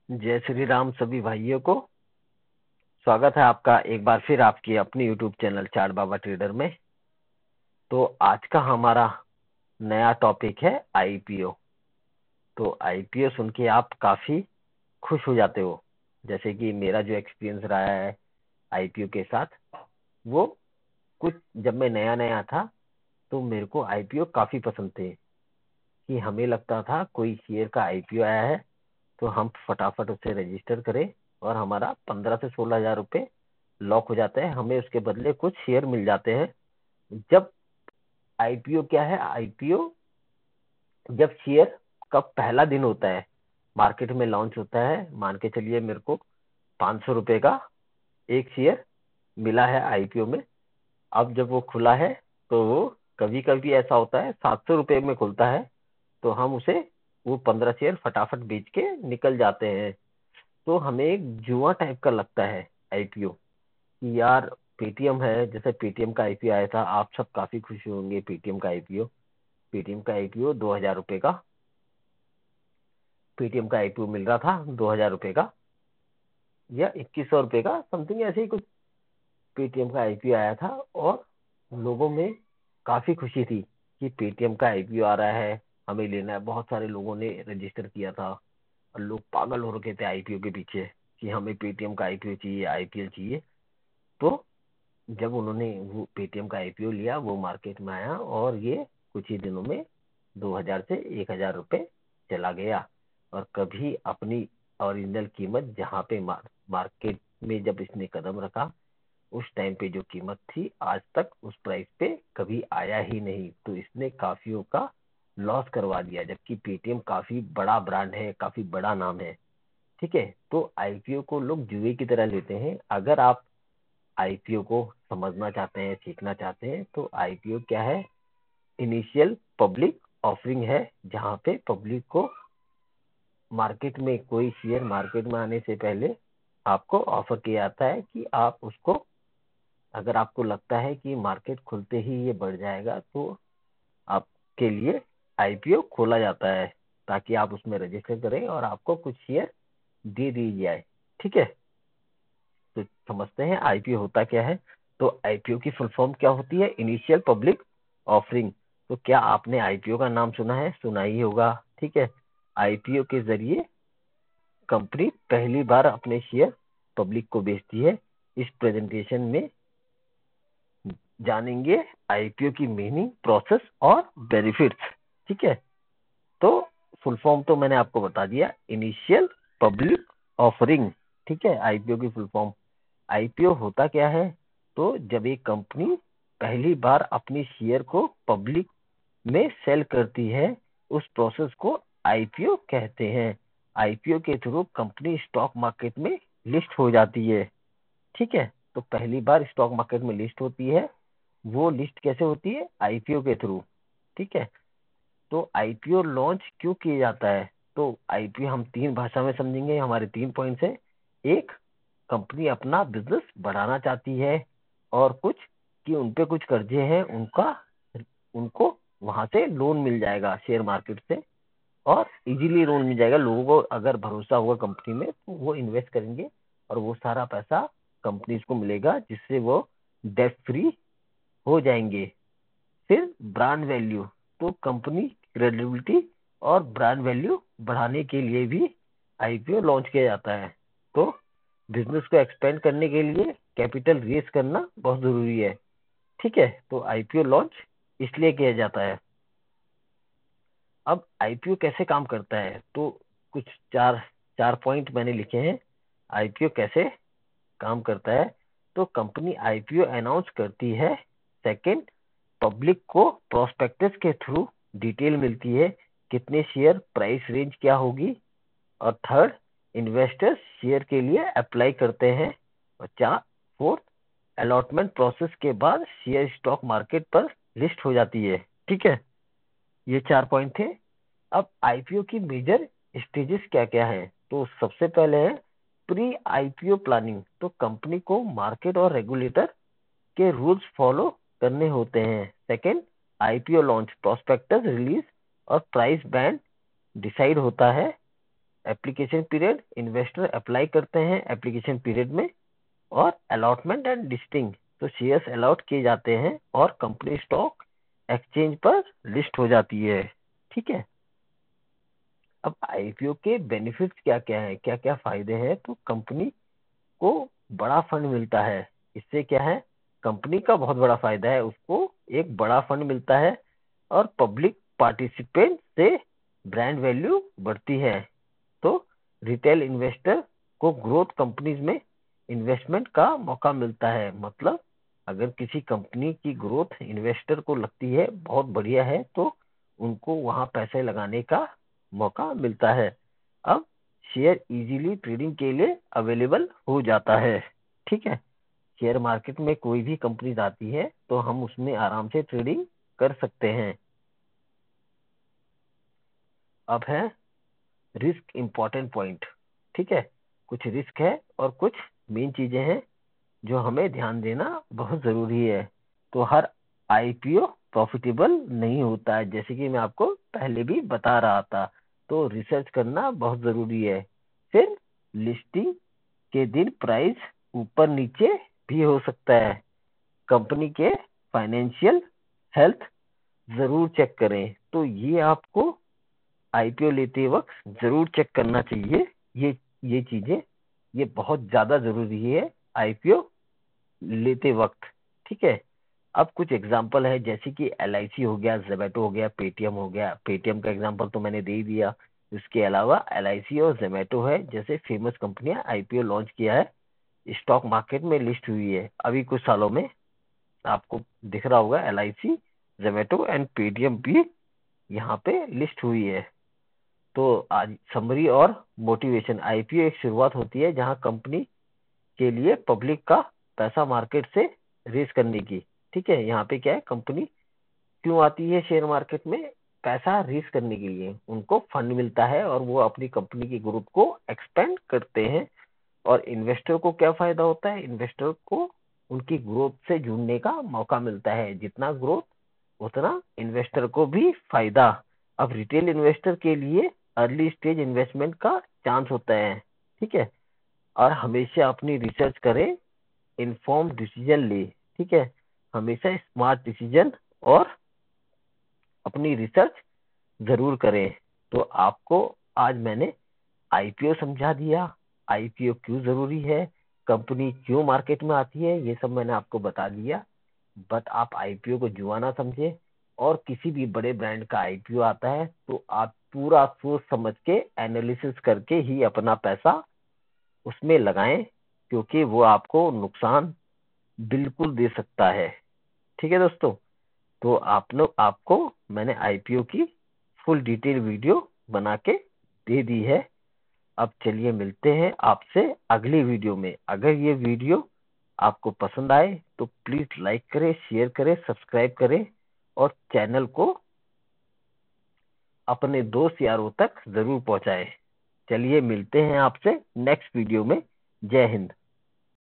जय श्री राम सभी भाइयों को। स्वागत है आपका एक बार फिर आपकी अपनी यूट्यूब चैनल चाट बाबा ट्रेडर में। तो आज का हमारा नया टॉपिक है आईपीओ। तो आईपीओ सुन के आप काफी खुश हो जाते हो, जैसे कि मेरा जो एक्सपीरियंस रहा है आईपीओ के साथ, वो कुछ जब मैं नया नया था तो मेरे को आईपीओ काफी पसंद थे कि हमें लगता था कोई शेयर का आईपीओ आया है तो हम फटाफट उसे रजिस्टर करें और हमारा 15 से 16 हजार रुपये लॉक हो जाता है, हमें उसके बदले कुछ शेयर मिल जाते हैं। जब आईपीओ क्या है, आईपीओ जब शेयर का पहला दिन होता है, मार्केट में लॉन्च होता है, मान के चलिए मेरे को 500 रुपये का एक शेयर मिला है आईपीओ में। अब जब वो खुला है तो वो कभी कभी ऐसा होता है 700 रुपये में खुलता है, तो हम उसे वो 15 शेयर फटाफट बेच के निकल जाते हैं। तो हमें एक जुआ टाइप का लगता है आईपीओ कि यार पेटीएम है, जैसे पेटीएम का आईपीओ आया था, आप सब काफी खुशी होंगे। पेटीएम का आईपीओ 2000 रुपये का पेटीएम का आईपीओ मिल रहा था, 2000 रुपये का या 2100 रुपये का समथिंग, ऐसे ही कुछ पेटीएम का आईपीओ आया था। और लोगों में काफी खुशी थी कि पेटीएम का आईपीओ आ रहा है, हमें लेना है। बहुत सारे लोगों ने रजिस्टर किया था और लोग पागल हो रखे थे आईपीओ के पीछे कि हमें पेटीएम का आईपीओ चाहिए, आईपीएल चाहिए। तो जब उन्होंने वो पेटीएम का आईपीओ लिया, वो मार्केट में आया और ये कुछ ही दिनों में 2000 से 1000 रुपये चला गया। और कभी अपनी ओरिजिनल कीमत जहाँ पे मार्केट में जब इसने कदम रखा, उस टाइम पे जो कीमत थी, आज तक उस प्राइस पे कभी आया ही नहीं। तो इसने काफियों का लॉस करवा दिया, जबकि पेटीएम काफी बड़ा ब्रांड है, काफी बड़ा नाम है। ठीक है, तो आईपीओ को लोग जुए की तरह लेते हैं। अगर आप आईपीओ को समझना चाहते हैं, सीखना चाहते हैं, तो आईपीओ क्या है, इनिशियल पब्लिक ऑफरिंग है, जहां पे पब्लिक को मार्केट में कोई शेयर मार्केट में आने से पहले आपको ऑफर किया जाता है कि आप उसको, अगर आपको लगता है कि मार्केट खुलते ही ये बढ़ जाएगा, तो आपके लिए आईपीओ खोला जाता है ताकि आप उसमें रजिस्टर करें और आपको कुछ शेयर दे दी जाए। ठीक है, तो समझते हैं आईपीओ होता क्या है। तो आईपीओ की फुल फॉर्म क्या होती है, इनिशियल पब्लिक ऑफरिंग। तो क्या आपने आईपीओ का नाम सुना है? सुना ही होगा। ठीक है, आईपीओ के जरिए कंपनी पहली बार अपने शेयर पब्लिक को बेचती है। इस प्रेजेंटेशन में जानेंगे आईपीओ की मीनिंग, प्रोसेस और बेनिफिट्स। ठीक है, तो फुल फॉर्म तो मैंने आपको बता दिया, इनिशियल पब्लिक ऑफरिंग। ठीक है, आईपीओ की फुल फॉर्म। आईपीओ होता क्या है, तो जब एक कंपनी पहली बार अपनी शेयर को पब्लिक में सेल करती है, उस प्रोसेस को आईपीओ कहते हैं। आईपीओ के थ्रू कंपनी स्टॉक मार्केट में लिस्ट हो जाती है। ठीक है, तो पहली बार स्टॉक मार्केट में लिस्ट होती है। वो लिस्ट कैसे होती है? आईपीओ के थ्रू। ठीक है, तो आईपीओ लॉन्च क्यों किया जाता है? तो आईपीओ हम तीन भाषा में समझेंगे, हमारे तीन पॉइंट्स है। एक, कंपनी अपना बिजनेस बढ़ाना चाहती है, और कुछ कि उनपे कुछ कर्जे हैं, उनका उनको वहां से लोन मिल जाएगा शेयर मार्केट से, और इजीली लोन मिल जाएगा। लोगों को अगर भरोसा होगा कंपनी में तो वो इन्वेस्ट करेंगे और वो सारा पैसा कंपनी को मिलेगा, जिससे वो डेट फ्री हो जाएंगे। फिर ब्रांड वैल्यू, तो कंपनी क्रेडिबिलिटी और ब्रांड वैल्यू बढ़ाने के लिए भी आईपीओ लॉन्च किया जाता है। तो बिजनेस को एक्सपेंड करने के लिए कैपिटल रेज करना बहुत जरूरी है। ठीक है, तो आईपीओ लॉन्च इसलिए किया जाता है। अब आईपीओ कैसे काम करता है, तो कुछ चार चार पॉइंट मैंने लिखे हैं। आईपीओ कैसे काम करता है, तो कंपनी आईपीओ अनाउंस करती है। सेकंड, पब्लिक को प्रोस्पेक्टस के थ्रू डिटेल मिलती है, कितने शेयर, प्राइस रेंज क्या होगी। और थर्ड, इन्वेस्टर्स शेयर के लिए अप्लाई करते हैं। और चार, फोर्थ, अलॉटमेंट प्रोसेस के बाद शेयर स्टॉक मार्केट पर लिस्ट हो जाती है। ठीक है, ये चार पॉइंट थे। अब आईपीओ की मेजर स्टेजेस क्या क्या है, तो सबसे पहले है प्री आईपीओ प्लानिंग। तो कंपनी को मार्केट और रेगुलेटर के रूल्स फॉलो करने होते हैं। Second, IPO launch, prospectus release और प्राइस बैंड डिसाइड होता है। एप्लीकेशन पीरियड, इन्वेस्टर अप्लाई करते हैं एप्लीकेशन पीरियड में, और अलॉटमेंट एंड लिस्टिंग, तो शेयर्स अलॉट किए जाते हैं और कंपनी स्टॉक एक्सचेंज पर लिस्ट हो जाती है। ठीक है, अब आईपीओ के बेनिफिट्स क्या क्या है, क्या क्या फायदे हैं, तो कंपनी को बड़ा फंड मिलता है। इससे क्या है, कंपनी का बहुत बड़ा फायदा है, उसको एक बड़ा फंड मिलता है, और पब्लिक पार्टिसिपेंट से ब्रांड वैल्यू बढ़ती है। तो रिटेल इन्वेस्टर को ग्रोथ कंपनीज में इन्वेस्टमेंट का मौका मिलता है। मतलब अगर किसी कंपनी की ग्रोथ इन्वेस्टर को लगती है बहुत बढ़िया है, तो उनको वहां पैसे लगाने का मौका मिलता है। अब शेयर इजीली ट्रेडिंग के लिए अवेलेबल हो जाता है। ठीक है, शेयर मार्केट में कोई भी कंपनी आती है तो हम उसमें आराम से ट्रेडिंग कर सकते हैं। अब है रिस्क इम्पोर्टेंट पॉइंट। ठीक है, कुछ रिस्क है और कुछ मेन चीजें हैं जो हमें ध्यान देना बहुत जरूरी है। तो हर आईपीओ प्रॉफिटेबल नहीं होता है, जैसे कि मैं आपको पहले भी बता रहा था। तो रिसर्च करना बहुत जरूरी है। फिर लिस्टिंग के दिन प्राइस ऊपर नीचे भी हो सकता है। कंपनी के फाइनेंशियल हेल्थ जरूर चेक करें। तो ये आपको आईपीओ लेते वक्त जरूर चेक करना चाहिए। ये चीजें ये बहुत ज्यादा जरूरी है आईपीओ लेते वक्त। ठीक है, अब कुछ एग्जांपल है, जैसे कि एलआईसी हो गया, जोमेटो हो गया, पेटीएम हो गया। पेटीएम का एग्जांपल तो मैंने दे ही दिया। इसके अलावा एलआईसी और जोमेटो है, जैसे फेमस कंपनियां आईपीओ लॉन्च किया है, स्टॉक मार्केट में लिस्ट हुई है अभी कुछ सालों में। आपको दिख रहा होगा एलआईसी, जोमेटो एंड पेटीएम भी यहाँ पे लिस्ट हुई है। तो आज समरी और मोटिवेशन, आईपीओ एक शुरुआत होती है जहां कंपनी के लिए पब्लिक का पैसा मार्केट से रेज करने की। ठीक है, यहाँ पे क्या है, कंपनी क्यों आती है शेयर मार्केट में, पैसा रेज करने के लिए उनको फंड मिलता है और वो अपनी कंपनी की ग्रोथ को एक्सपेंड करते हैं। और इन्वेस्टर को क्या फायदा होता है, इन्वेस्टर को उनकी ग्रोथ से जुड़ने का मौका मिलता है। जितना ग्रोथ उतना इन्वेस्टर को भी फायदा। अब रिटेल इन्वेस्टर के लिए अर्ली स्टेज इन्वेस्टमेंट का चांस होता है। ठीक है, और हमेशा अपनी रिसर्च करें, इन्फॉर्म डिसीजन ले। ठीक है, हमेशा स्मार्ट डिसीजन और अपनी रिसर्च जरूर करें। तो आपको आज मैंने आईपीओ समझा दिया, आईपीओ क्यों जरूरी है, कंपनी क्यों मार्केट में आती है, ये सब मैंने आपको बता दिया। बट आप आईपीओ को जुआ ना समझे, और किसी भी बड़े ब्रांड का आईपीओ आता है तो आप पूरा सोच समझ के एनालिसिस करके ही अपना पैसा उसमें लगाएं, क्योंकि वो आपको नुकसान बिल्कुल दे सकता है। ठीक है दोस्तों, तो आप लोग आपको मैंने आईपीओ की फुल डिटेल वीडियो बना के दे दी है। अब चलिए मिलते हैं आपसे अगली वीडियो में। अगर ये वीडियो आपको पसंद आए तो प्लीज लाइक करें, शेयर करें, सब्सक्राइब करें, और चैनल को अपने दोस्त यारों तक जरूर पहुंचाएं। चलिए मिलते हैं आपसे नेक्स्ट वीडियो में। जय हिंद।